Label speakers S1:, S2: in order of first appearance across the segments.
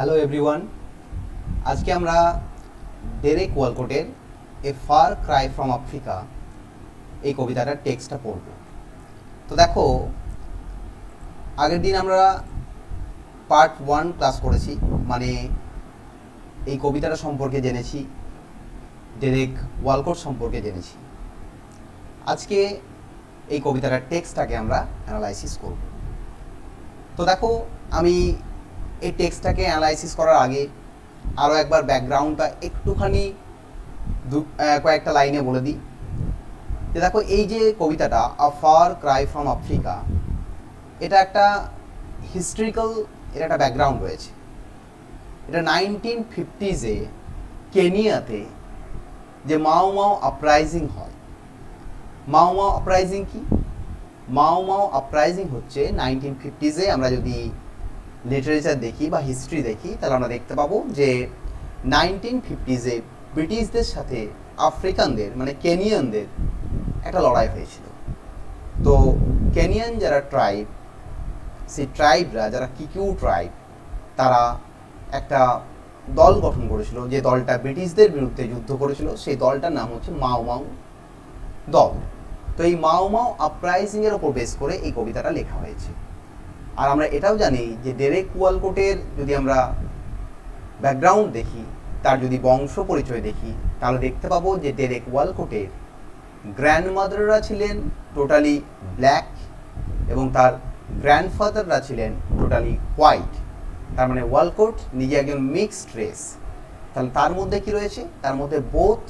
S1: Hello everyone, আজকে আমরা Derek ওয়ালকটের a far cry from Africa এই কবিতাটার টেক্সটটা পড়ব। তো দেখো, আগের দিন আমরা পার্ট 1 ক্লাস করেছি, মানে এই কবিতাটা সম্পর্কে জেনেছি, ডেরেক ওয়ালকট সম্পর্কে জেনেছি। আজকে এই কবিতাটার টেক্সটটাকে আমরা অ্যানালাইসিস করব। তো দেখো, আমি এই টেক্সটটাকে অ্যানালাইসিস করার আগে আরও একবার ব্যাকগ্রাউন্ডটা একটুখানি কয়েকটা লাইনে বলে দিই। যে দেখো, এই যে কবিতাটা আ ফার ক্রাই ফ্রম আফ্রিকা, এটা একটা হিস্ট্রিক্যাল, এর একটা ব্যাকগ্রাউন্ড রয়েছে। এটা 1950s-এ কেনিয়াতে যে মাও মাও আপরাইজিং হয়। মাও মাও আপরাইজিং কি? মাও মাও আপরাইজিং হচ্ছে 1950s-এ, আমরা যদি লিটারেচার দেখি বা হিস্ট্রি দেখি তাহলে আমরা দেখতে পাবো যে 1950s-এ ব্রিটিশদের সাথে আফ্রিকানদের মানে কেনিয়ানদের একটা লড়াই হয়েছিল। তো কেনিয়ান যারা ট্রাইব, সেই ট্রাইবরা, যারা কিকিউ ট্রাইব, তারা একটা দল গঠন করেছিল, যে দলটা ব্রিটিশদের বিরুদ্ধে যুদ্ধ করেছিল। সেই দলটার নাম হচ্ছে মাও মাও দল। তো এই মাও মাও আপরাইজিংয়ের ওপর বেস করে এই কবিতাটা লেখা হয়েছে। আর আমরা এটাও জানি যে ডেরেক ওয়ালকটের যদি আমরা ব্যাকগ্রাউন্ড দেখি, তার যদি বংশ পরিচয় দেখি, তাহলে দেখতে পাবো যে ডেরেক ওয়ালকটের গ্র্যান্ডমাদাররা ছিলেন টোটালি ব্ল্যাক এবং তার গ্র্যান্ডফাদাররা ছিলেন টোটালি হোয়াইট। তার মানে ওয়ালকট নিজে একজন মিক্সড রেস। তাহলে তার মধ্যে কি রয়েছে? তার মধ্যে বোথ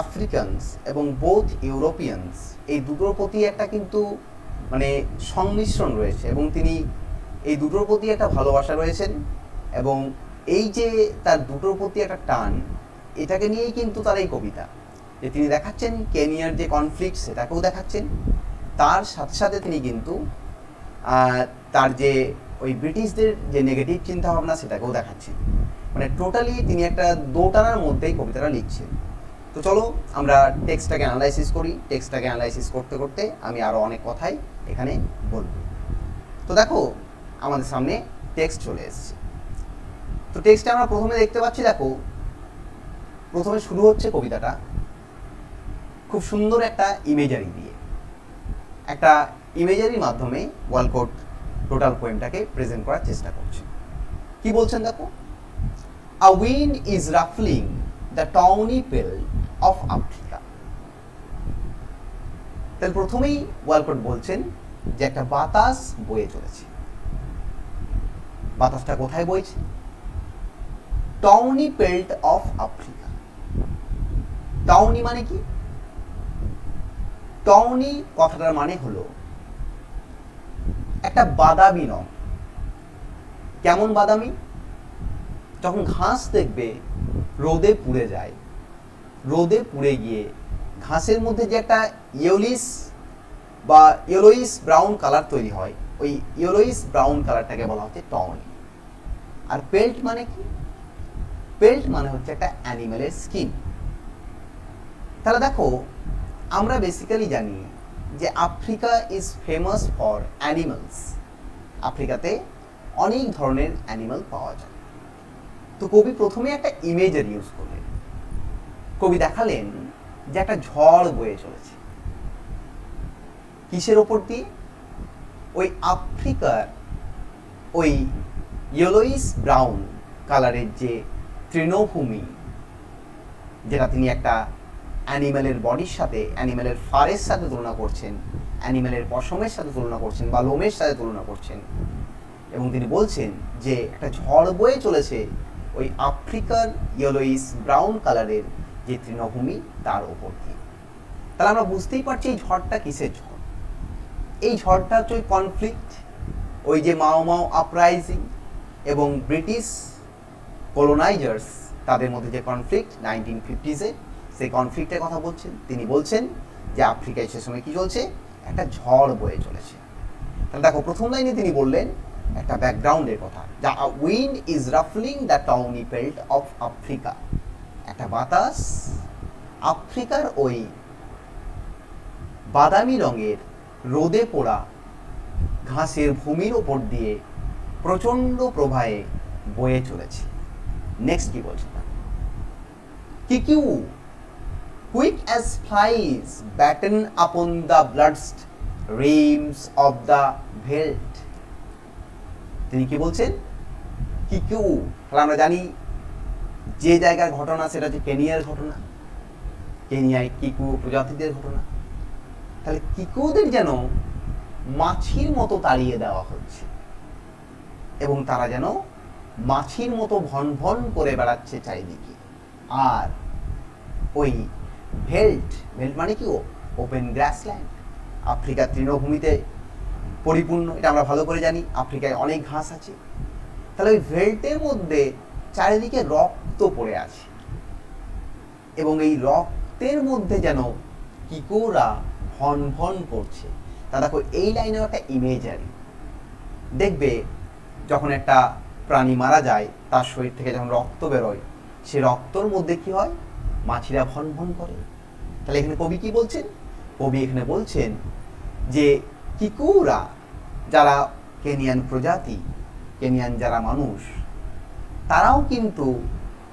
S1: আফ্রিকানস এবং বোথ ইউরোপিয়ানস, এই দুটোর প্রতি একটা কিন্তু মানে সংমিশ্রণ রয়েছে, এবং তিনি এই দুটোর প্রতি একটা ভালোবাসা রয়েছেন। এবং এই যে তার দুটোর প্রতি একটা টান, এটাকে নিয়েই কিন্তু তার এই কবিতা, যে তিনি দেখাচ্ছেন কেনিয়ার যে কনফ্লিক্ট সেটাকেও দেখাচ্ছেন, তার সাথে সাথে তিনি কিন্তু তার যে ওই ব্রিটিশদের যে নেগেটিভ চিন্তাভাবনা সেটাকেও দেখাচ্ছেন। মানে টোটালি তিনি একটা দোটানার মধ্যেই কবিতাটা লিখছেন। তো চলো আমরা টেক্সটটাকে অ্যানালাইসিস করি। টেক্সটটাকে অ্যানালাইসিস করতে করতে আমি আরও অনেক কথাই এখানে বলব। তো দেখো, আমাদের সামনে টেক্সট চলে এসেছে। তো টেক্সটে আমরা প্রথমে দেখতে পাচ্ছি, দেখো প্রথমে শুরু হচ্ছে কবিতাটা খুব সুন্দর একটা ইমেজারি দিয়ে। একটা ইমেজারির মাধ্যমে ওয়ালকট টোটাল পোয়েমটাকে প্রেজেন্ট করার চেষ্টা করছে। কি বলছেন দেখো, a wind is ruffling the tawny pelt of Africa. তাহলে প্রথমেই ওয়ালকট বলছেন যে একটা বাতাস বয়ে চলেছে। বাতাসটা কোথায় বইছে? টাউনি পেল্ট অফ আফ্রিকা। টাউনি মানে কি? টাউনি কথাটার মানে হলো একটা বাদামি রং। কেমন বাদামি? যখন ঘাস দেখবে রোদে পুড়ে যায়, রোদে পুড়ে গিয়ে ঘাসের মধ্যে যে একটা ইয়েলোইশ বা ইয়েলোইশ ব্রাউন কালার তৈরি হয়, ওই ইয়েলোইশ ব্রাউন কালারটাকে বলা হচ্ছে টাউনি। আর পেল্ট মানে কি? পেল্ট মানে হচ্ছে একটা অ্যানিমেলের স্কিন। তাহলে দেখো, আমরা বেসিক্যালি জানি যে Africa is famous for animals. আফ্রিকাতে অনেক ধরনের অ্যানিমাল পাওয়া যায়। তো কবি প্রথমে একটা ইমেজারি ইউজ করলেন। কবি দেখালেন যে একটা ঝড় বয়ে চলেছে। কিসের ওপর দিয়ে? ওই আফ্রিকার ওই ইয়েলোইশ ব্রাউন কালারের যে তৃণভূমি, যেটা তিনি একটা অ্যানিম্যালের বডির সাথে, অ্যানিম্যালের ফারের সাথে তুলনা করছেন, অ্যানিম্যালের পশমের সাথে তুলনা করছেন বা লোমের সাথে তুলনা করছেন, এবং তিনি বলছেন যে একটা ঝড় বয়ে চলেছে ওই আফ্রিকার ইয়েলোইশ ব্রাউন কালারের যে তৃণভূমি তার ওপর দিয়ে। তাহলে আমরা বুঝতেই পারছি এই ঝড়টা কিসের ঝড়। এই ঝড়টা হচ্ছে ওই কনফ্লিক্ট, ওই যে মাও মাও আপরাইজিং এবং ব্রিটিশ কলোনাইজার্স, তাদের মধ্যে যে কনফ্লিক্ট 1950s-এ, সেই কনফ্লিক্টের কথা বলছেন। তিনি বলছেন যে আফ্রিকায় সে সময় কি চলছে? একটা ঝড় বয়ে চলেছে। তাহলে দেখো, প্রথম লাইনে তিনি বললেন একটা ব্যাকগ্রাউন্ডের কথা, যা wind is ruffling the tawny pelt of Africa. একটা বাতাস আফ্রিকার ওই বাদামি রঙের রোদে পোড়া ঘাসের ভূমির ওপর দিয়ে প্রচণ্ড প্রবাহে বয়ে চলেছে। নেক্সট কি বলছে, কিকিউ quick as flies batten upon the bloodshed rims of the veldt। তিনি কি বলছেন, কিকিউ, তাহলে আমরা জানি যে জায়গার ঘটনা সেটা হচ্ছে কেনিয়ার ঘটনা, কেনিয়ায় কিকু প্রজাতিদের ঘটনা। তাহলে কিকুদের যেন মাছির মতো তাড়িয়ে দেওয়া হচ্ছে এবং তারা যেন মাছির মতো ভন ভন করে বেড়াচ্ছে চারিদিকে। আর ওই ভেল্ট, ভেল্ট মানে কি, ওপেন গ্রাসল্যান্ড, আফ্রিকার তৃণভূমিতে পরিপূর্ণ, এটা আমরা ভালো করে জানি, আফ্রিকায় অনেক ঘাস আছে। তাহলে ওই ভেল্টের মধ্যে চারিদিকে রক্ত পড়ে আছে এবং এই রক্তের মধ্যে যেন কিকুরা ভন ভন করছে। তা দেখো এই লাইনেও একটা ইমেজারি দেখবে, যখন একটা প্রাণী মারা যায় তার শরীর থেকে যখন রক্ত বেরোয়, সে রক্তর মধ্যে কি হয়, মাছিরা ভন ভন করে। তাহলে এখানে কবি কি বলছেন, কবি এখানে বলছেন যে কিকুরা যারা কেনিয়ান প্রজাতি, কেনিয়ান যারা মানুষ, তারাও কিন্তু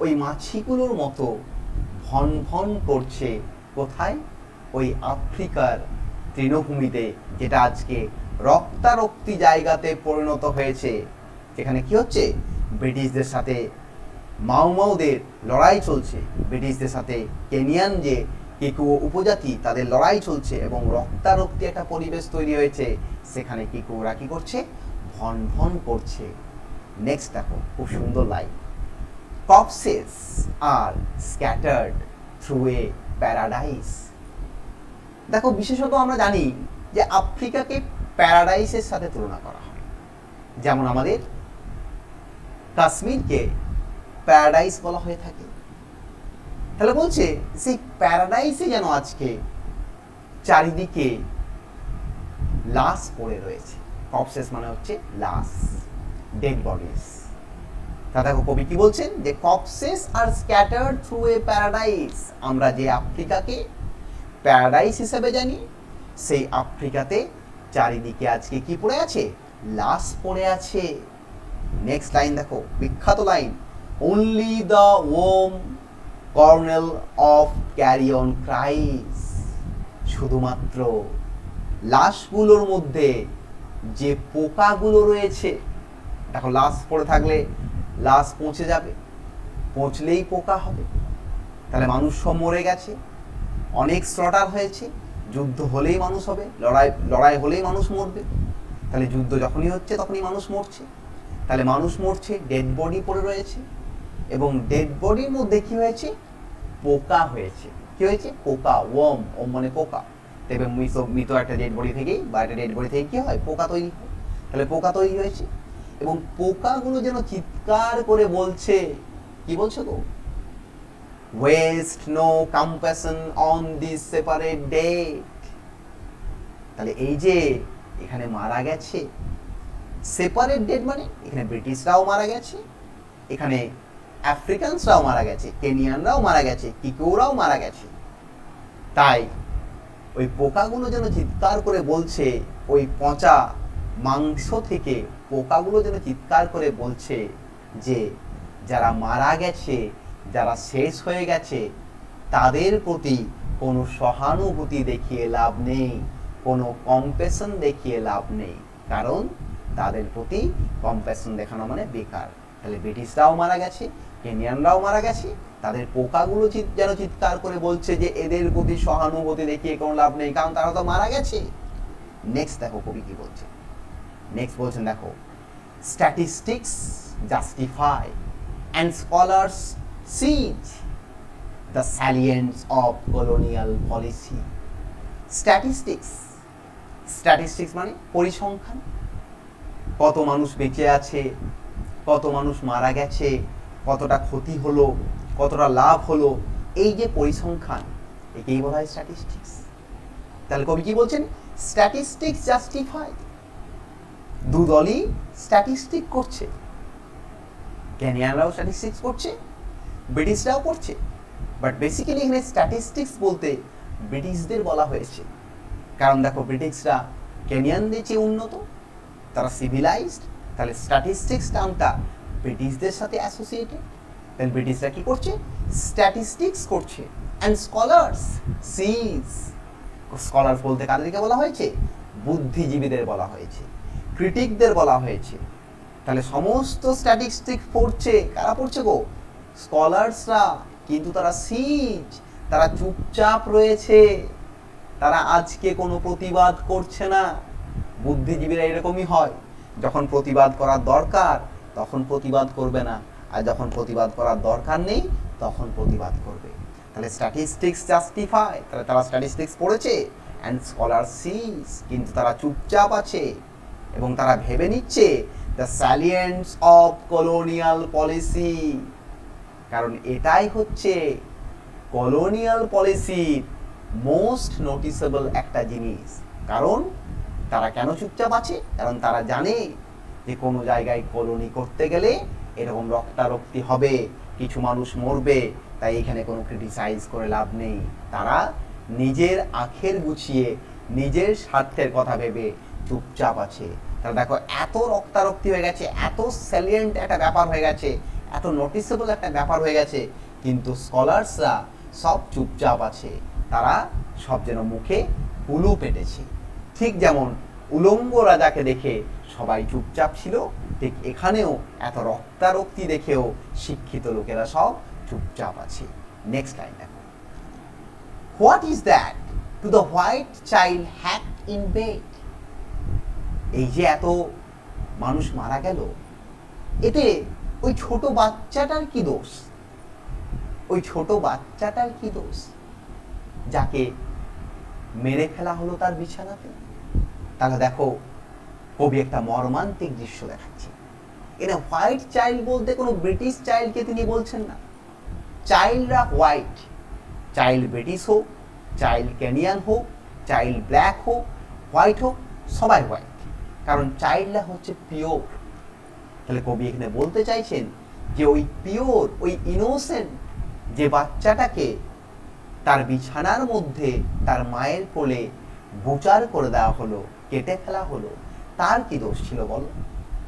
S1: ওই মাছিগুলোর মতো ভন ভন করছে। কোথায়, ওই আফ্রিকার তৃণভূমিতে, যেটা আজকে রক্তারক্তি জায়গাতে পরিণত হয়েছে, যেখানে কি হচ্ছে, ব্রিটিশদের সাথে মাওমাওদের লড়াই চলছে, ব্রিটিশদের সাথে কেনিয়ান যে কিকু উপজাতি তাদের লড়াই চলছে এবং রক্তারক্তি একটা পরিবেশ তৈরি হয়েছে, সেখানে কিকুরা কি করছে, ভন ভন করছে। নেক্সট দেখো, খুব সুন্দর line, corpses are scattered through a paradise। দেখো বিশেষত আমরা জানি যে আফ্রিকাকে প্যারাডাইসের সাথে তুলনা করা হয়, যেমন আমাদের কাশ্মীরকে প্যারাডাইস বলা হয়ে থাকে। তাহলে বলছে সেই প্যারাডাইসে যেন আজকে চারিদিকে লাশ পড়ে রয়েছে। কপসেস মানে হচ্ছে লাশ, ডেড বডিজ। তা দেখো কবি কি বলছেন, যে কপসেস আর স্ক্যাটার্ড থ্রু এ প্যারাডাইস। আমরা যে আফ্রিকাকে প্যারাডাইস হিসেবে জানি, সেই আফ্রিকাতে চারিদিকে আজকে কি পড়ে আছে, লাশ পড়ে আছে। নেক্সট লাইন দেখো, বিখ্যাত line, only the worm kernel of carrion cries। শুধুমাত্র লাশগুলোর মধ্যে যে পোকাগুলো রয়েছে, দেখো লাশ পড়ে থাকলে লাশ পচে যাবে, পচলেই পোকা হবে। তাহলে মানুষ সব মরে গেছে, অনেক স্লটার হয়েছে, যুদ্ধ হলেই মানুষ হবে, লড়াই হলেই মানুষ মরবে। তাহলে যুদ্ধ যখনই হচ্ছে তখনই মানুষ মরছে। তাহলে মানুষ মরছে, ডেড বডি পড়ে রয়েছে এবং ডেড বডির মধ্যে কি হয়েছে, পোকা হয়েছে। কি হয়েছে, পোকা, ওয়ার্ম, ওম মানে পোকা। তবে মৃত একটা ডেড বডি থেকেই বা একটা ডেড বডি থেকে কি হয়, পোকা তৈরি হয়। তাহলে পোকা তৈরি হয়েছে এবং পোকাগুলো যেন চিৎকার করে বলছে, কি বলছে গো, waste no compassion on this separate date। তাহলে এই যে এখানে মারা গেছে, সেপারেট ডেট মানে এখানে ব্রিটিশরাও মারা গেছে, এখানে আফ্রিকানসরাও মারা গেছে, কেনিয়ানরাও মারা গেছে, কিকুরাও মারা গেছে। তাই ওই পোকাগুলো যেন চিৎকার করে বলছে, ওই পচা মাংস থেকে পোকাগুলো যেন চিৎকার করে বলছে যে যারা মারা গেছে, যারা শেষ হয়ে গেছে, তাদের প্রতি কোনো সহানুভূতি দেখিয়ে লাভ নেই, কোনো কম্প্যাশন দেখিয়ে লাভ নেই, কারণ তাদের প্রতি কম্প্যাশন দেখানো মানে বেকার। তাহলে ব্রিটিশরাও মারা গেছে, কেনিয়ানরাও মারা গেছে, তাদের পোকাগুলো যেন চিৎকার করে বলছে যে এদের প্রতি সহানুভূতি দেখিয়ে কোনো লাভ নেই, কারণ তারা তো মারা গেছে। নেক্সট দেখো কবি কি বলছে, নেক্সট বলছেন দেখো, statistics justify and scholars siege the salience of colonial policy। Statistics মানে পরিসংখ্যান, কত মানুষ বেঁচে আছে, কত মানুষ মারা গেছে, কতটা ক্ষতি হলো, কতটা লাভ হলো, এই যে পরিসংখ্যান, একেই বলা হয় স্ট্যাটিস্টিক্স। তাহলে কবি কি বলছেন, স্ট্যাটিস্টিক্স জাস্টিফাই। দুদলই স্ট্যাটিস্টিক করছে, কেনিয়ানরাও স্ট্যাটিস্টিক্স করছে, ব্রিটিশরাও করছে, বাট বেসিক্যালি এখানে স্ট্যাটিস্টিক্স বলতে ব্রিটিশদের বলা হয়েছে। কারণ দেখো ব্রিটিশরা কেনিয়ানদের চেয়ে উন্নত, তারা সিভিলাইজড, তাহলে স্ট্যাটিস্টিক্স টার্মটা ব্রিটিশদের সাথে অ্যাসোসিয়েটেড। দেন ব্রিটিশরা কি করছে? স্ট্যাটিস্টিক্স করছে। অ্যান্ড স্কলার্স সিজ, স্কলার্স বলতে কাদেরকে বলা হয়েছে? বুদ্ধিজীবীদের বলা হয়েছে, ক্রিটিকদের বলা হয়েছে। তাহলে সমস্ত স্ট্যাটিস্টিক্স পড়ছে কারা পড়ছে গো? স্কলার্সরা। কিন্তু তারা সিজ, তারা চুপচাপ রয়েছে, তারা আজকে কোনো প্রতিবাদ করছে না। বুদ্ধিজীবীরা এরকমই হয়, যখন প্রতিবাদ করার দরকার তখন প্রতিবাদ করবে না, আর যখন প্রতিবাদ করার দরকার নেই তখন প্রতিবাদ করবে। তাহলে স্ট্যাটিস্টিক্স জাস্টিফাই, তাহলে তারা স্ট্যাটিস্টিক্স পড়েছে। অ্যান্ড স্কলার সিজ, কিন্তু তারা চুপচাপ আছে এবং তারা ভেবে নিচ্ছে দ্য স্যালিয়েন্টস অফ কলোনিয়াল পলিসি, কারণ এটাই হচ্ছে কলোনিয়াল পলিসির মোস্ট নোটিসেবল একটা জিনিস। কারণ তারা কেন চুপচাপ আছে? কারণ তারা জানে যে কোনো জায়গায় কলোনি করতে গেলে এরকম রক্তারক্তি হবে, কিছু মানুষ মরবে, তাই এখানে কোনো ক্রিটিসাইজ করে লাভ নেই। তারা নিজের আখের গুছিয়ে নিজের স্বার্থের কথা ভেবে চুপচাপ আছে। তাহলে দেখো এত রক্তারক্তি হয়ে গেছে, এত স্যালিয়েন্ট একটা ব্যাপার হয়ে গেছে, এত নোটিসেবল একটা ব্যাপার হয়ে গেছে, কিন্তু স্কলার্সরা সব চুপচাপ আছে। তারা সব যেন মুখে হুলু পেটেছে। ঠিক যেমন উলঙ্গ রাজাকে দেখে সবাই চুপচাপ ছিল, ঠিক এখানেও এত রক্তারক্তি দেখেও শিক্ষিত লোকেরা সব চুপচাপ আছে। নেক্সট লাইন দেখো, what is that to the white child hacked in bed. এই যে এত মানুষ মারা গেল, এতে ওই ছোট বাচ্চাটার কি দোষ? ওই ছোট বাচ্চাটার কি দোষ যাকে মেরে ফেলা হলো তার বিছানাতে? তাহলে দেখো কবি একটা মর্মান্তিক দৃশ্য দেখাচ্ছে। এখানে হোয়াইট চাইল্ড বলতে কোনো ব্রিটিশ চাইল্ডকে তিনি বলছেন না। চাইল্ডরা হোয়াইট, চাইল্ড ব্রিটিশ হোক, চাইল্ড কেনিয়ান হোক, চাইল্ড ব্ল্যাক হোক, হোয়াইট হোক, সবাই হোয়াইট, কারণ চাইল্ডরা হচ্ছে পিওর। তাহলে কবি এখানে বলতে চাইছেন যে ওই পিওর, ওই ইনোসেন্ট যে বাচ্চাটাকে তার বিছানার মধ্যে তার মায়ের কোলে বুচার করে দেওয়া হলো, কেটে ফেলা হলো, তার কি দোষ ছিল বলো?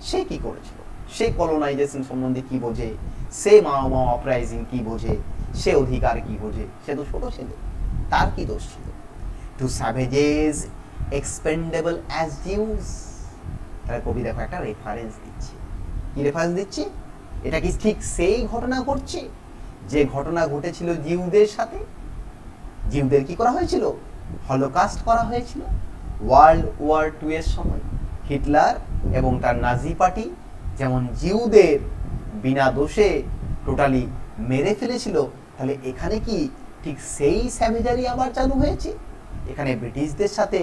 S1: সে কি করেছিল? সে কলোনাইজেশন সম্বন্ধে কি বোঝে? সে মাও অপরাইজিং কি বোঝে? সে অধিকার কি বোঝে? সে তো ছোট ছিল, তার কি দোষ ছিল? To savages expendable as Jews. তাহলে কবি দেখো একটা রেফারেন্স দিচ্ছে। কি রেফারেন্স দিচ্ছে? এটা কি ঠিক সেই ঘটনা ঘটছে যে ঘটনা ঘটেছিল জিউদের সাথে? জিউদের কি করা হয়েছিল? হলোকাস্ট করা হয়েছিল। ওয়ার্ল্ড ওয়ার 2 এর সময় হিটলার এবং তার নাজি পার্টি যেমন জিউদের বিনা দোষে টোটালি মেরে ফেলেছিল, তাহলে এখানে কি ঠিক সেই স্যাভেজারি আবার চালু হয়েছে? এখানে ব্রিটিশদের সাথে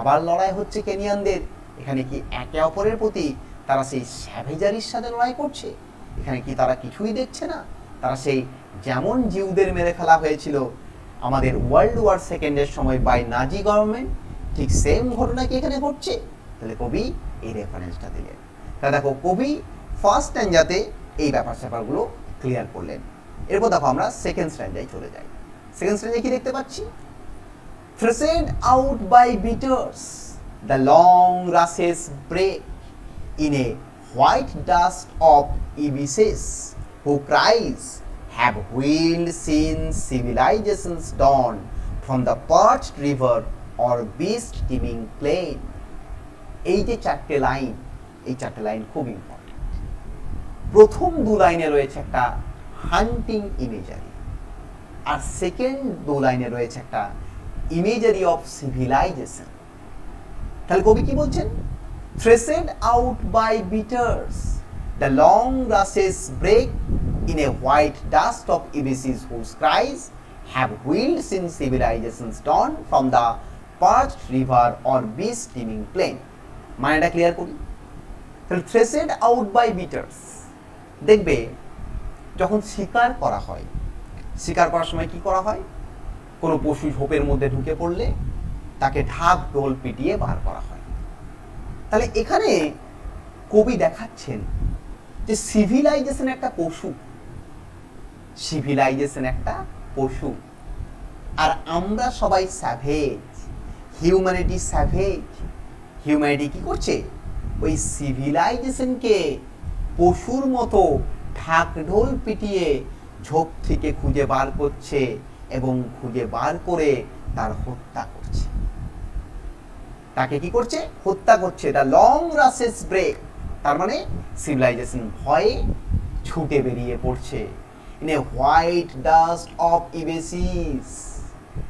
S1: আবার লড়াই হচ্ছে কেনিয়ানদের। এখানে কি একে অপরের প্রতি তারা সেই স্যাভেজারির সাথে লড়াই করছে? এখানে কি তারা কিছুই দেখছে না? তারা সেই যেমন জিউদের মেরে ফেলা হয়েছিল আমাদের ওয়ার্ল্ড ওয়ার 2 সময় বাই নাজি গভর্নমেন্ট, ঠিক সেম ঘটনা কি এখানে ঘটছে? তাহলে কবি এই রেফারেন্সটা দিলেন। তা দেখো কবি ফার্স্ট স্ট্যাঞ্জাতে এই ব্যাপারগুলো ক্লিয়ার করলেন। এরপর দেখো আমরা সেকেন্ড স্ট্যাঞ্জায় চলে যাই। সেকেন্ড স্ট্যাঞ্জায় কি দেখতে পাচ্ছি? Threshed out by beaters, the long rushes break in a white dust of ibises, who cries, have wheeled since civilization's dawn from the parched river or beast teeming plain. এই যে চারটে line, এই চারটে line খুব important. প্রথম 2 লাইনে রয়েছে একটা হান্টিং ইমেজারি, আর সেকেন্ড 2 লাইনে রয়েছে একটা ইমেজারি অফ সিভিলাইজেশন। তাহলে কবি কি বলছেন? Threshed out by beaters, the long grasses break in a white dust of ibises whose cries have wheeled since civilization's dawn from the parched river or beast teeming plain. মানেটা clear করি। তাহলে থ্রেসেড out by বিটার্স, দেখবে যখন শিকার করা হয়, শিকার করার সময় কি করা হয়? কোনো পশু ঝোপের মধ্যে ঢুকে পড়লে তাকে ঢাক ঢোল পিটিয়ে বার করা হয়। তাহলে এখানে কবি দেখাচ্ছেন যে সিভিলাইজেশন একটা পশু, সিভিলাইজেশন একটা পশু, আর আমরা সবাই স্যাভেজ, হিউম্যানিটি স্যাভেজ। হিউম্যানিটি কি করছে? ওই সিভিলাইজেশনকে পশুর মতো ঢাকঢোল পিটিয়ে ঝোপ থেকে খুঁজে বার করছে এবং খুঁজে বার করে তার হত্যা করছে। তাকে কি করছে? হত্যা করছে। দ্য লং রাসেস ব্রেক, তার মানে সিভিলাইজেশন ভয়ে ছুটে বেরিয়ে পড়ছে in a white dust of ibises.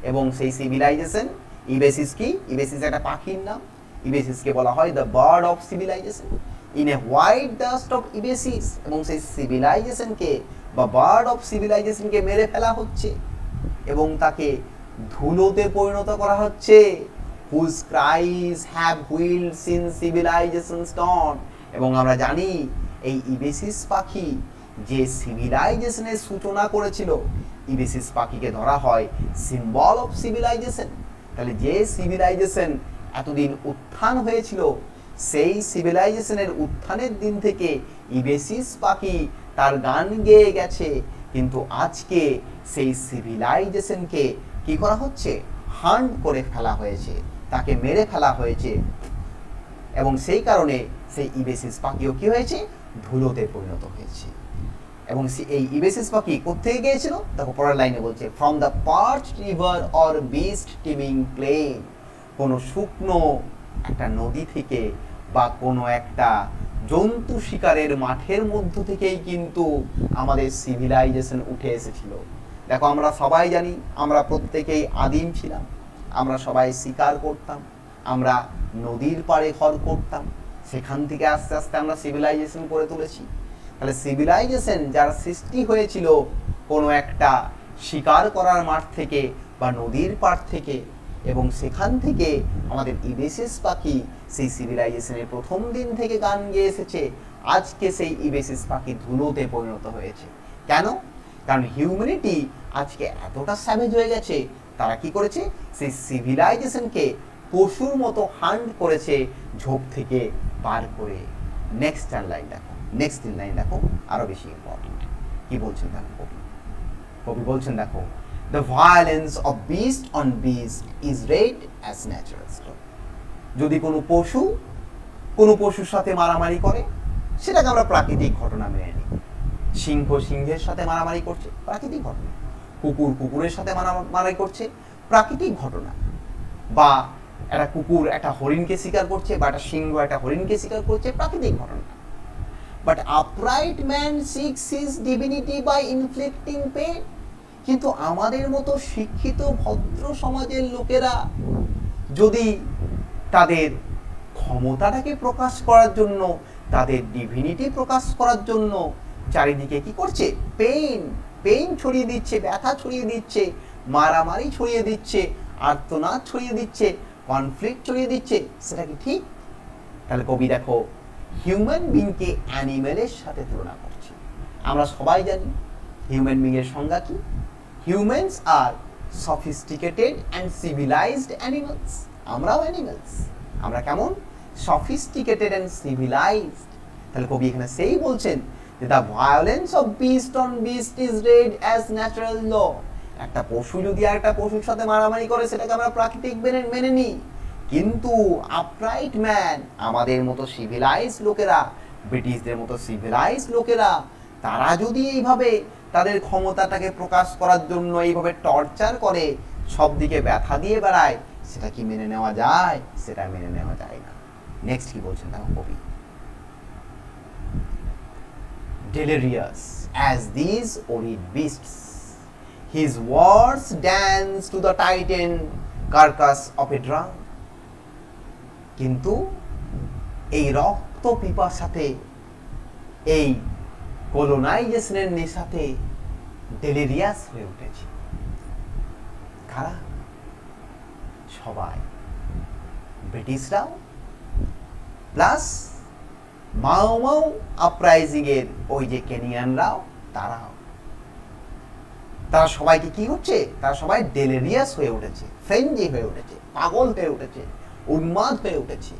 S1: এবং সেই সিভিলাইজেশন, ইবেসিস কি? ইবেসিস একটা পাখির নাম। ইবেসিসকে বলা হয় the bird of civilization. In a white dust of ibises, এবং সেই সিভিলাইজেশনকে বা বার্ড অফ সিভিলাইজেশনকে মেরে ফেলা হচ্ছে এবং তাকে ধুলোতে পরিণত করা হচ্ছে। whose cries have wheeled since civilization's dawn। এবং আমরা জানি এই ইবেসিস পাখি যে সিভিলাইজেশনের সূচনা করেছিল, ইবেসিস পাখিকে ধরা হয় সিম্বল অফ সিভিলাইজেশন। তাহলে যে সিভিলাইজেশন এতদিন উত্থান হয়েছিল, সেই সিভিলাইজেশনের উত্থানের দিন থেকে ইবেসিস পাখি তার গান গেয়ে গেছে, কিন্তু আজকে সেই সিভিলাইজেশনকে কি করা হচ্ছে? হান্ট করে ফেলা হয়েছে, তাকে মেরে ফেলা হয়েছে। এবং সেই কারণে সেই ইবেসিস পাখিও কি হয়েছে? ধুলোতে পরিণত হয়েছে। এবং এই ইবেসিস পাখি কোথেকে গিয়েছিল? দেখো পরের লাইনে বলছে, from the parched river or beast teeming plain. কোনো শুকনো একটা নদী থেকে বা কোনো একটা জন্তু শিকারের মাঠের মধ্য থেকেই কিন্তু আমাদের সিভিলাইজেশন উঠে এসেছিল। দেখো আমরা সবাই জানি, আমরা প্রত্যেকেই আদিম ছিলাম, আমরা সবাই শিকার করতাম, আমরা নদীর পাড়ে ঘর করতাম, সেখান থেকে আস্তে আস্তে আমরা সিভিলাইজেশন করে তুলেছি। তাহলে সিভিলাইজেশন যার সৃষ্টি হয়েছিল কোনো একটা শিকার করার মাঠ থেকে বা নদীর পাড় থেকে, এবং সেখান থেকে আমাদের ইবেসিস পাখি সেই সিভিলাইজেশনের প্রথম দিন থেকে গান গেয়ে এসেছে। আজকে সেই ইবেসিস পাখি ধুলোতে পরিণত হয়েছে। কেন? কারণ হিউম্যানিটি আজকে এতটা স্যাভেজ হয়ে গেছে, তারা কি করেছে? সেই সিভিলাইজেশনকে পশুর মতো হান্ট করেছে ঝোপ থেকে বার করে। নেক্সট লাইন দেখো, নেক্সট লাইন দেখো, আরো বেশি ইম্পর্টেন্ট। কি বলছেন দেখো কবি? কবি বলছেন দেখো, the violence of beast on beast is read as natural law। যদি কোনো পশুর সাথে মারামারি করে, সেটাকে আমরা প্রাকৃতিক ঘটনা মেনে নিই। সিংহ সিংহের সাথে মারামারি করছে, প্রাকৃতিক ঘটনা। কুকুর কুকুরের সাথে মারামারি করছে, প্রাকৃতিক ঘটনা। বা একটা কুকুর একটা হরিণকে শিকার করছে, বা একটা সিংহ একটা হরিণকে শিকার করছে, প্রাকৃতিক ঘটনা। But upright man seeks his divinity by inflicting pain. কিন্তু আমাদের মতো শিক্ষিত ভদ্র সমাজের লোকেরা যদি তাদের ক্ষমতাটাকে প্রকাশ করার জন্য, তাদের ডিভিনিটি প্রকাশ করার জন্য চারিদিকে কি করছে? পেইন ছড়িয়ে দিচ্ছে, ব্যথা ছড়িয়ে দিচ্ছে, মারামারি ছড়িয়ে দিচ্ছে, আর্তনাদ ছড়িয়ে দিচ্ছে, কনফ্লিক্ট ছড়িয়ে দিচ্ছে, সেটা কি ঠিক? তাহলে কবি দেখো হিউম্যান বিংকে অ্যানিমেলের সাথে তুলনা করছে। আমরা সবাই জানি হিউম্যান বিং এর সংজ্ঞা কি? Humans are sophisticated and civilized animals. আমরাও অ্যানিমালস। আমরা কেমন? Sophisticated and civilized. তাহলে কবি এখানে সেই বলছেন যে the violence of beast on beast is read as natural law. একটা পশু যদি আর একটা পশুর সাথে মারামারি করে, সেটাকে আমরা প্রাকৃতিক মেনে নিই। কিন্তু আপরাইট ম্যান, আমাদের মতো সিভিলাইজড লোকেরা, ব্রিটিশদের মতো সিভিলাইজড লোকেরা, তারা যদি এইভাবে তাদের ক্ষমতাটাকে প্রকাশ করার জন্য এইভাবে টর্চার করে, সব দিকে ব্যথা দিয়ে বেড়ায়, সেটা কি মেনে নেওয়া যায়? সেটা মেনে নেওয়া যায় না। নেক্সট কি বলছেন দেখো কবি, delirious as these horrid beasts, his words dance to the titan carcass of a drum। কিন্তু এই রক্ত পিপাসাতে, এই কলোনাইজেশনের নেশাতে ডেলিরিয়াস হয়ে উঠেছে কারা? সবাই, ব্রিটিশরাও প্লাস মাও আপরাইজিং এর ওই যে কেনিয়ানরাও, তারাও, তারা সবাইকে কি হচ্ছে? তারা সবাই ডেলিরিয়াস হয়ে উঠেছে, ফ্রেঞ্জি হয়ে উঠেছে, পাগল হয়ে উঠেছে, উন্মাদ হয়ে উঠেছে।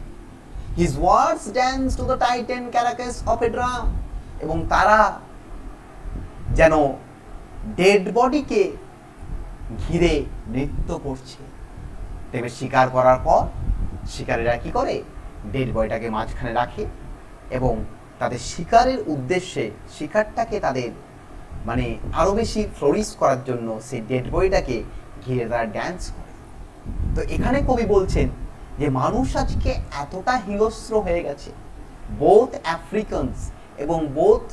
S1: His words dance to the titan carcass of a drum। এবং তারা যেন ডেড বডিকে ঘিরে নৃত্য করছে। তবে শিকার করার পর শিকারীরা কি করে? ডেড বডিটাকে মাঝখানে রাখে এবং তাদের শিকারের উদ্দেশ্যে শিকারটাকে তাদের মানে আরও বেশি ফ্লোরিশ করার জন্য সেই ডেড বডিটাকে ঘিরে তারা ড্যান্স করে। তো এখানে কবি বলছেন যে মানুষ আজকে এতটা হিংস্র হয়ে গেছে, বোথ আফ্রিকানস এবং বোথ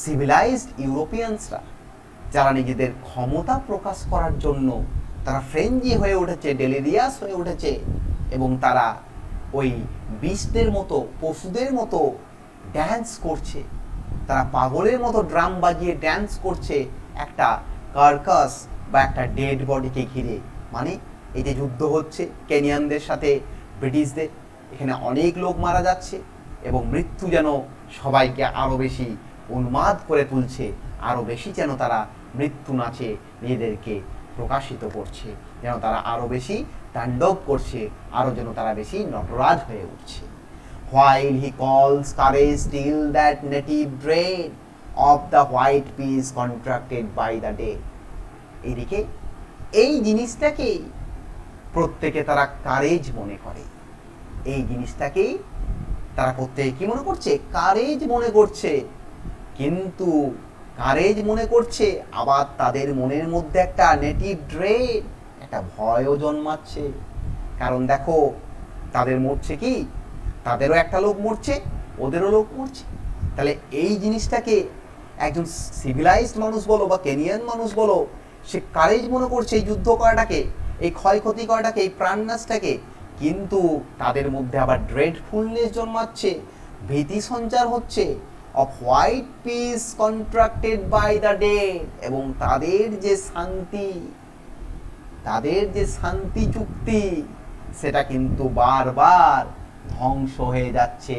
S1: সিভিলাইজড ইউরোপিয়ানসরা, যারা নিজেদের ক্ষমতা প্রকাশ করার জন্য তারা ফ্রেঞ্জি হয়ে উঠেছে, ডেলিরিয়াস হয়ে উঠেছে, এবং তারা ওই বিস্টের মতো, পশুদের মতো ড্যান্স করছে, তারা পাগলের মতো ড্রাম বাজিয়ে ড্যান্স করছে একটা কার্কাস বা একটা ডেড বডিকে ঘিরে। মানে এই যে যুদ্ধ হচ্ছে কেনিয়ানদের সাথে ব্রিটিশদের, এখানে অনেক লোক মারা যাচ্ছে এবং মৃত্যু যেন সবাইকে আরও বেশি উন্মাদ করে তুলছে, আরও বেশি যেন তারা মৃত্যু নাচে নিজেদেরকে প্রকাশিত করছে, যেন তারা আরও বেশি তাণ্ডব করছে, আরও যেন তারা বেশি নটরাজ হয়ে উঠছে। While he calls courage still that native dread of the white peace contracted by the day. এদিকে এই জিনিসটাকেই প্রত্যেকে তারা কারেজ মনে করে, এই জিনিসটাকেই তারা প্রত্যেকে কি মনে করছে? কারেজ মনে করছে। কিন্তু কারেজ মনে করছে, আবার তাদের মনের মধ্যে একটা নেটিভ ড্রেড, একটা ভয়ও জন্মাচ্ছে। কারণ দেখো তাদের মরছে কি, তাদেরও একটা লোক মরছে, ওদেরও লোক মরছে। তাহলে এই জিনিসটাকে একজন সিভিলাইজড মানুষ বলো বা কেনিয়ান মানুষ বলো, সে কারেজ মনে করছে এই যুদ্ধ করাটাকে, এই ক্ষয়ক্ষতি করাটাকে, এই প্রাণনাশটাকে। কিন্তু তাদের মধ্যে আবার ড্রেডফুলনেস জন্মাচ্ছে, ভীতি সঞ্চার হচ্ছে, of white peace contracted by the dead, এবং তাদের যে শান্তি, তাদের যে শান্তি চুক্তি, সেটা কিন্তু বারবার ধ্বংস হয়ে যাচ্ছে।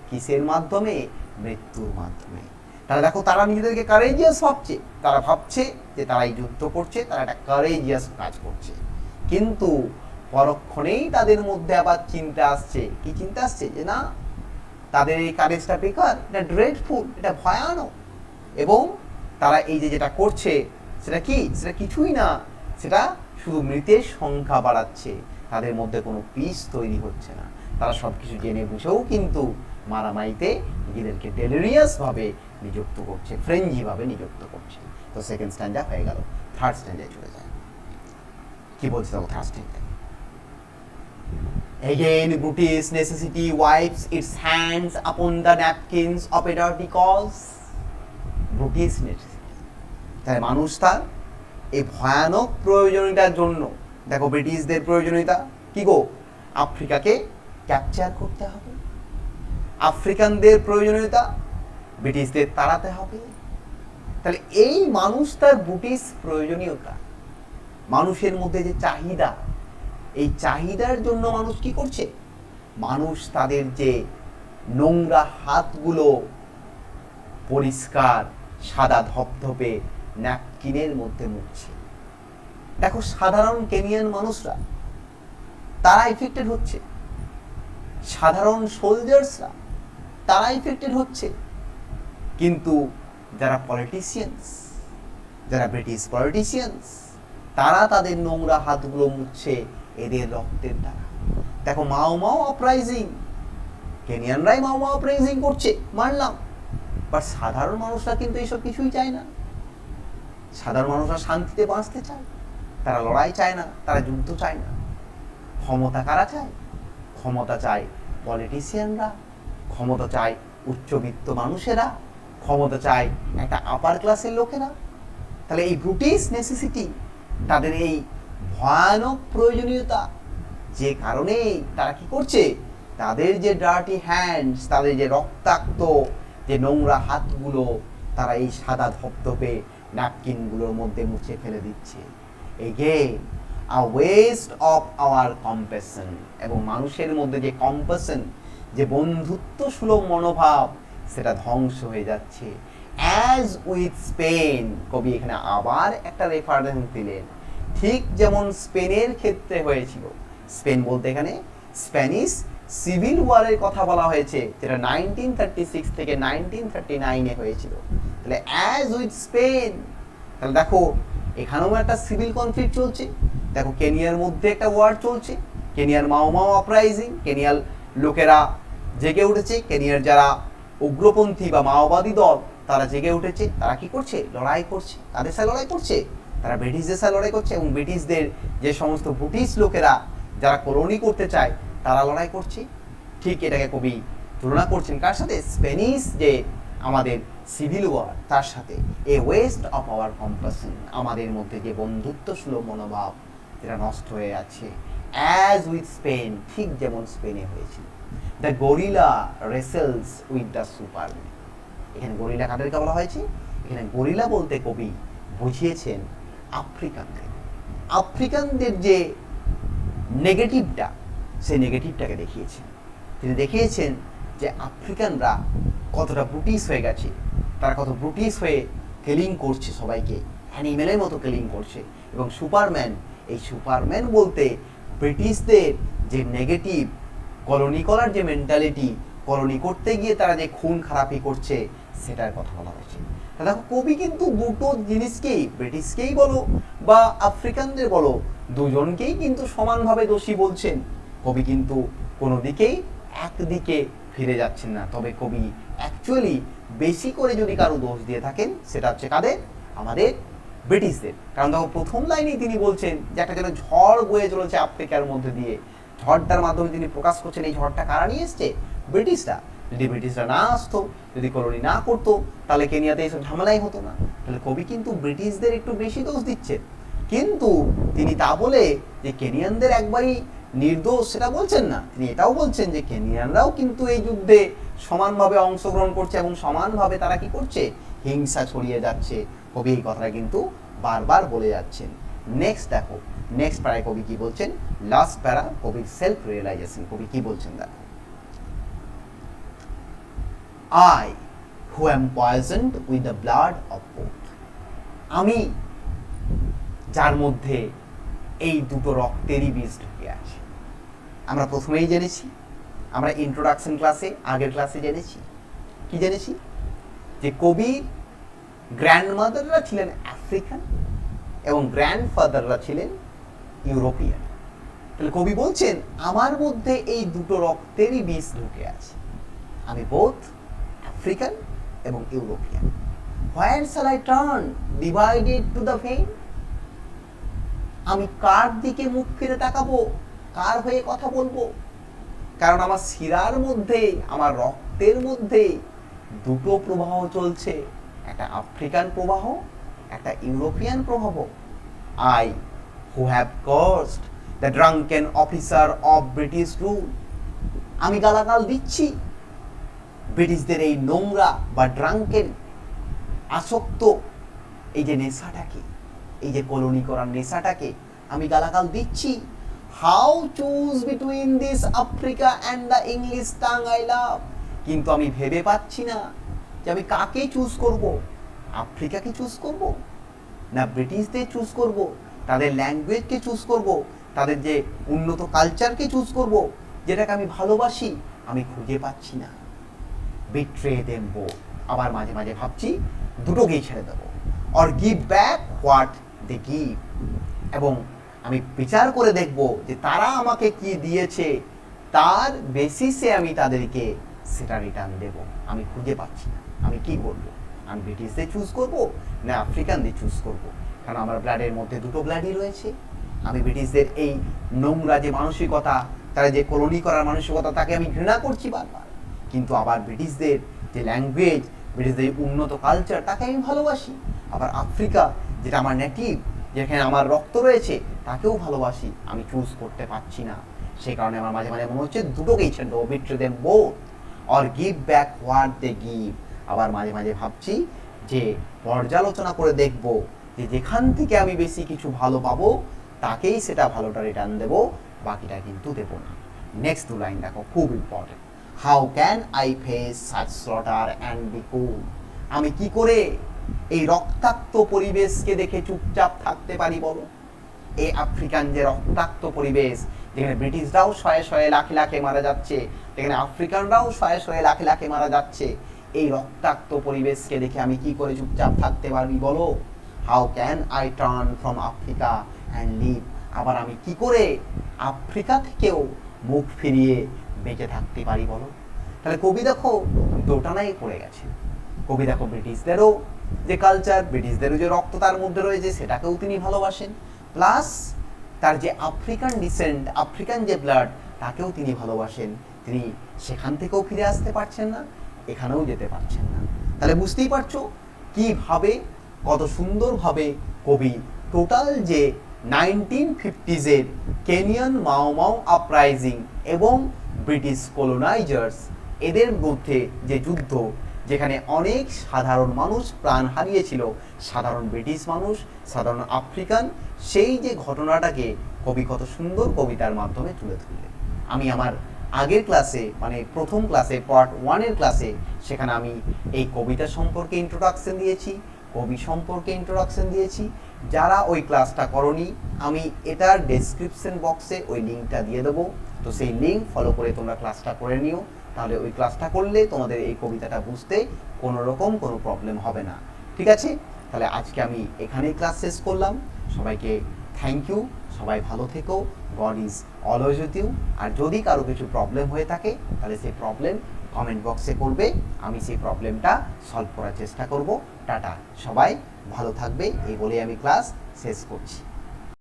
S1: কিসের মাধ্যমে? মৃত্যুর মাধ্যমে। তারা দেখো তারা নিজেদেরকে কারেজিয়াস ভাবছে, তারা ভাবছে যে তারা এই যুদ্ধ করছে, তারা একটা কারেজিয়াস কাজ করছে। কিন্তু পরক্ষণেই তাদের মধ্যে আবার চিন্তা আসছে। কি চিন্তা আসছে? যে না, তাদের এই কারেজটা বেকার, এটা ড্রেডফুল, এটা ভয়ানক। এবং তারা এই যে যেটা করছে সেটা কি? সেটা কিছুই না, সেটা শুধু মৃতের সংখ্যা বাড়াচ্ছে, তাদের মধ্যে কোনো পিস তৈরি হচ্ছে না। তারা সব কিছু জেনে বুঝেও কিন্তু মারামারিতে নিজেদেরকে ডেলিরিয়াস ভাবে নিযুক্ত করছে, ফ্রেঞ্জি ভাবে নিযুক্ত করছে। তো সেকেন্ড স্ট্যান্ডা হয়ে গেল, থার্ড স্ট্যান্ডায় চলে যায়। কি বলছে তখন third স্ট্যান্ডায়? Again, Brutish necessity wipes its hands upon the napkins of a dirty cause. Brutish necessity, তাই মানুষ তার এই ভয়ানক প্রয়োজনীয়তার জন্য, দেখো ব্রিটিশদের প্রয়োজনীয়তা কি গো? আফ্রিকাকে ক্যাপচার করতে হবে। আফ্রিকানদের প্রয়োজনীয়তা, ব্রিটিশদের তাড়াতে হবে। তাহলে এই মানুষ তার ব্রিটিশ প্রয়োজনীয়তা, মানুষের মধ্যে যে চাহিদা, এই চাহিদার জন্য মানুষ কি করছে? মানুষ তাদের যে নোংরা হাতগুলো পরিষ্কার সাদা ধপধপে ন্যাপকিনের মধ্যে মুছছে। দেখো সাধারণ কেনিয়ান মানুষরা তারা ইফেক্টেড হচ্ছে, সাধারণ সোলজার্সরা তারা ইফেক্টেড হচ্ছে। কিন্তু যারা পলিটিশিয়ানস, যারা ব্রিটিশ পলিটিশিয়ানস, তারা তাদের নোংরা হাতগুলো মুছছে এদের রক্তের দ্বারা। দেখো মাও মাও আপরাইজিং, কেনিয়ানরাই মাও মাও আপরাইজিং করছে, মানলাম, বাট সাধারণ মানুষরা কিন্তু এইসব কিছুই চায় না। সাধারণ মানুষরা শান্তিতে বাঁচতে চায়, তারা লড়াই চায় না, তারা যুদ্ধ চায় না। ক্ষমতা কারা চায়? ক্ষমতা চায় পলিটিশিয়ানরা, ক্ষমতা চায় উচ্চবিত্ত মানুষেরা, ক্ষমতা চায় একটা আপার ক্লাসের লোকেরা। তাহলে এই ব্রিটিশ নেসেসিটি, তাদের এই ভয়ানক প্রয়োজনীয়তা, যে কারণে তারা কি করছে? তাদের যে ডার্টি হ্যান্ডস, তাদের যে রক্তাক্ত যে নোংরা হাতগুলো, তারা এই সাদা ধপধপে ন্যাপকিনগুলোর মধ্যে মুছে ফেলে দিচ্ছে। Again a West of our compassion, এবং মানুষের মধ্যে যে কম্প্যাশন, যে বন্ধুত্ব সুলভ মনোভাব, সেটা ধ্বংস হয়ে যাচ্ছে। অ্যাজ উইথ স্পেন, কবি এখানে আবার একটা রেফারেন্স দিলেন, ঠিক যেমন স্পেনের ক্ষেত্রে হয়েছিল। স্পেন বলতে এখানে স্প্যানিশ সিভিল ওয়ারের কথা বলা হয়েছে, যেটা 1936 থেকে 1939-এ হয়েছিল। তাহলে অ্যাজ উইথ স্পেন, তাহলে দেখো এখানেও একটা সিভিল কনফ্লিক্ট চলছে। দেখো কেনিয়ার মধ্যে একটা ওয়ার চলছে, কেনিয়ার মাও মাও আপরাইজিং, কেনিয়ার লোকেরা জেগে উঠেছে, কেনিয়ার যারা উগ্রপন্থী বা মাওবাদী দল তারা জেগে উঠেছে। তারা কি করছে? লড়াই করছে। তাদের সাথে লড়াই করছে, তারা ব্রিটিশদের সাথে লড়াই করছে, এবং ব্রিটিশদের যে সমস্ত ব্রিটিশ লোকেরা যারা কলোনি করতে চায় তারা লড়াই করছে। ঠিক এটাকে কবি তুলনা করছেন কার সাথে? স্প্যানিশ যে আমাদের সিভিল ওয়ার তার সাথে। এ ওয়েস্ট অফ আওয়ার কম্পাসন, আমাদের মধ্যে যে বন্ধুত্ব সুলভ মনোভাব যেটা নষ্ট হয়ে যাচ্ছে, অ্যাজ উইথ স্পেন, ঠিক যেমন স্পেনে হয়েছিল। The gorilla wrestles with the superman. এখানে গরিলা কাদেরকে বলা হয়েছে? এখানে গরিলা বলতে কবি বুঝিয়েছেন আফ্রিকানদের। আফ্রিকানদের যে নেগেটিভটা, সেই নেগেটিভটাকে দেখিয়েছেন। তিনি দেখিয়েছেন যে আফ্রিকানরা কতটা ব্রুটিশ হয়ে গেছে, তারা কত ব্রুটিশ হয়ে কিলিং করছে, সবাইকে অ্যানিমেলের মতো কিলিং করছে। এবং সুপারম্যান, এই সুপারম্যান বলতে ব্রিটিশদের যে নেগেটিভ কলোনি করার যে মেন্টালিটি, কলোনি করতে গিয়ে তারা যে খুন খারাপি করছে, সেটার কথা বলা হয়েছে। দেখো কবি কিন্তু দুটো জিনিসকেই, ব্রিটিশকেই বলো বা আফ্রিকানদের বলো, দুজনকেই কিন্তু সমানভাবে দোষী বলছেন। কবি কিন্তু কোনো দিকেই একদিকে ফিরে যাচ্ছেন না। তবে কবি অ্যাকচুয়ালি বেশি করে যদি কারো দোষ দিয়ে থাকেন, সেটা হচ্ছে কাদের? আমাদের ব্রিটিশদের। কারণ দেখো প্রথম লাইনেই তিনি বলছেন যে একটা যেন ঝড় বয়ে চলেছে আফ্রিকার মধ্যে দিয়ে। ঝড়টার মাধ্যমে তিনি প্রকাশ করছেন এই ঝড়টা কারা নিয়ে এসছে? ব্রিটিশরা। যদি ব্রিটিশরা না আসতো, যদি কলোনি না করতো, তাহলে কেনিয়াতে এইসব ঝামেলাই হতো না। তাহলে কবি কিন্তু ব্রিটিশদের একটু বেশি দোষ দিচ্ছেন। কিন্তু তিনি তা বলে যে কেনিয়ানদের একবারই নির্দোষ সেটা বলছেন না। তিনি এটাও বলছেন যে কেনিয়ানরাও কিন্তু এই যুদ্ধে সমানভাবে অংশগ্রহণ করছে এবং সমানভাবে তারা কি করছে? হিংসা ছড়িয়ে যাচ্ছে। কবি এই কথাটা কিন্তু বারবার বলে যাচ্ছেন। নেক্সট দেখো, নেক্সট প্যারায় কবি কি বলছেন? লাস্ট প্যারা, কবির সেলফ রিয়েলাইজেশন। কবি কি বলছেন দেখো, I who am poisoned with the blood of both, আমি যার মধ্যে এই দুটো রক্তেরই বীজ ঢুকে আছে। আমরা প্রথমেই জেনেছি, আমরা ইন্ট্রোডাকশন ক্লাসে, আগের ক্লাসে জেনেছি, কি জেনেছি? যে কবির গ্র্যান্ডমাদাররা ছিলেন আফ্রিকান এবং গ্র্যান্ডফাদাররা ছিলেন ইউরোপিয়ান। তাহলে কবি বলছেন আমার মধ্যে এই দুটো রক্তেরই বীজ ঢুকে আছে। আমি বোথ আফ্রিকান এবং European. Where shall I turn divided to the vein? আমি কার দিকে মুখ ফিরে তাকাবো, কার হয়ে কথা বলবো? কারণ আমার শিরার মধ্যে, আমার রক্তের মধ্যে দুটো প্রবাহ চলছে, একটা আফ্রিকান প্রবাহ, একটা ইউরোপিয়ান প্রবাহ। I who have cursed the drunken officer of British rule, আমি গালাগাল দিচ্ছি ব্রিটিশদের এই নোংরা বা ড্রাঙ্কেন আসক্ত এই যে নেশাটাকে, এই যে কলোনি করার নেশাটাকে আমি গালাগাল দিচ্ছি। How choose between this Africa and the English tongue I love, কিন্তু আমি ভেবে পাচ্ছি না যে আমি কাকে চুজ করব। আফ্রিকাকে চুজ করব না ব্রিটিশদের চুজ করব, তাদের ল্যাঙ্গুয়েজকে চুজ করব, তাদের যে উন্নত কালচারকে চুজ করব, যেটাকে আমি ভালোবাসি, আমি খুঁজে পাচ্ছি না। বিট্রে দেম বোথ, আবার মাঝে মাঝে ভাবছি দুটোকেই ছেড়ে দেবো। Or give back what they give, এবং আমি বিচার করে দেখব যে তারা আমাকে কি দিয়েছে, তার বেসিসে আমি তাদেরকে সেটা রিটার্ন দেব। আমি খুঁজে পাচ্ছি না, আমি কি করব? আমি ব্রিটিশদের চুজ করব না আফ্রিকানদের চুজ করব? কারণ আমার ব্লাডের মধ্যে দুটো ব্লাডই রয়েছে। আমি ব্রিটিশদের এই নোংরা যে মানসিকতা, তারা যে কলোনি করার মানসিকতা, তাকে আমি ঘৃণা করছি বারবার। কিন্তু আবার ব্রিটিশদের যে ল্যাঙ্গুয়েজ, ব্রিটিশদের উন্নত কালচার, তাকে আমি ভালোবাসি। আবার আফ্রিকা, যেটা আমার নেটিভ, যেখানে আমার রক্ত রয়েছে, তাকেও ভালোবাসি। আমি চুজ করতে পারছি না। সেই কারণে আমার মাঝে মাঝে মনে হচ্ছে দুটোকেই ছেড়ে দেবো, betray them both or give back what they give. আবার মাঝে মাঝে ভাবছি যে পর্যালোচনা করে দেখব যে যেখান থেকে আমি বেশি কিছু ভালো পাবো, তাকেই সেটা ভালোটা রিটার্ন দেবো, বাকিটা কিন্তু দেবো না। নেক্সট দু লাইন দেখো, খুব important. How can I face such slaughter and B কুল, আমি কি করে এই রক্তাক্ত পরিবেশকে দেখে চুপচাপ থাকতে পারি বলো? এই আফ্রিকান যে রক্তাক্ত পরিবেশ, যেখানে ব্রিটিশরাও শয়ে শয়ে লাখে লাখে মারা যাচ্ছে, যেখানে আফ্রিকানরাও শয়ে শয়ে লাখে লাখে মারা যাচ্ছে, এই রক্তাক্ত পরিবেশকে দেখে আমি কি করে চুপচাপ থাকতে পারি বলো? How can I turn from Africa and live, আবার আমি কি করে আফ্রিকা থেকেও মুখ ফিরিয়ে বেঁচে থাকতে পারি বলো? তাহলে কবি দেখো দোটানায় পড়ে গেছে। কবি দেখো ব্রিটিশদেরও যে কালচার, ব্রিটিশদেরও যে রক্ত তার মধ্যে রয়েছে সেটাকেও তিনি ভালোবাসেন, প্লাস তার যে আফ্রিকান ডিসেন্ট, আফ্রিকান যে ব্লাড তাকেও তিনি ভালোবাসেন। তিনি সেখান থেকেও ফিরে আসতে পারছেন না, এখানেও যেতে পারছেন না। তাহলে বুঝতেই পারছো কীভাবে, কত সুন্দরভাবে কবি টোটাল যে 1950s কেনিয়ান মাও মাও আপরাইজিং এবং ব্রিটিশ কলোনাইজার্স এদের মধ্যে যে যুদ্ধ, যেখানে অনেক সাধারণ মানুষ প্রাণ হারিয়েছিল, সাধারণ ব্রিটিশ মানুষ, সাধারণ আফ্রিকান, সেই যে ঘটনাটাকে কবি কত সুন্দর কবিতার মাধ্যমে তুলে ধরলেন। আমি আমার আগের ক্লাসে মানে প্রথম ক্লাসে পার্ট 1-এর ক্লাসে সেখানে আমি এই কবিতা সম্পর্কে ইন্ট্রোডাকশন দিয়েছি, কবি সম্পর্কে ইন্ট্রোডাকশন দিয়েছি। যারা ওই ক্লাসটা করনি আমি এটার ডেসক্রিপশন বক্সে ওই লিঙ্কটা দিয়ে দেবো, তো সেই লিঙ্ক ফলো করে তোমরা ক্লাসটা করে নিও। তাহলে ওই ক্লাসটা করলে তোমাদের এই কবিতাটা বুঝতে কোনো রকম কোনো প্রবলেম হবে না। ঠিক আছে, তাহলে আজকে আমি এখানেই ক্লাস শেষ করলাম। সবাইকে থ্যাংক ইউ, সবাই ভালো থেকো, God is always with you. আর যদি কারো কিছু প্রবলেম হয়ে থাকে তাহলে সেই প্রবলেম কমেন্ট বক্সে করবে, আমি সেই প্রবলেমটা সলভ করার চেষ্টা করব। টাটা, সবাই ভালো থাকবে এই বলে আমি ক্লাস শেষ করছি।